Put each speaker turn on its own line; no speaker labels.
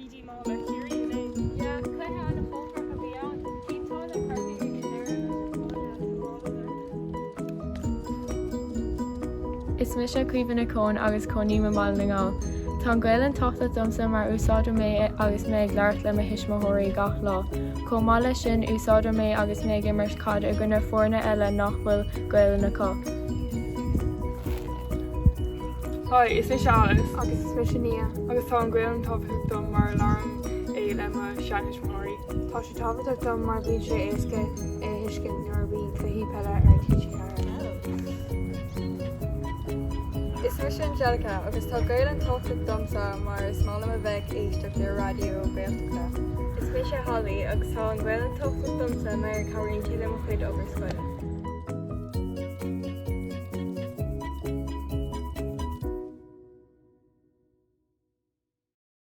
TG má le chéirí le.
Ja, cluthe an na fógra a bhí an. Títáil a cartí ag Is mis se cuihanna cón agus coní má na ngá. Tá Gaelanne tata domsa mar úsáidir mé agus méid leart le a hisismóirí gach lá. Có má lei sin úsáidir mé agus mé gimmars cad a gona fórna eile nach bhfuil Gaelanne có.
Hi, is mis Alice.
Agus is mis Nia.
Agus tá an Gaelanne Tábhacht dom mar larm é le seanis móí.
Tá sé tábhacht dom mar bhí sé éasca é hiiscin nuair bhí cluhí peile ar tíisi cara.
Is mis Angelica agus tá Gaelanne Tábhacht domsa mar is mála a bheith éisteach le radio Gaeltachta.
Is mis Holly agus tá an Gaelanne Tábhacht domsa mar choiríonn ciile mo chuid obair scoile.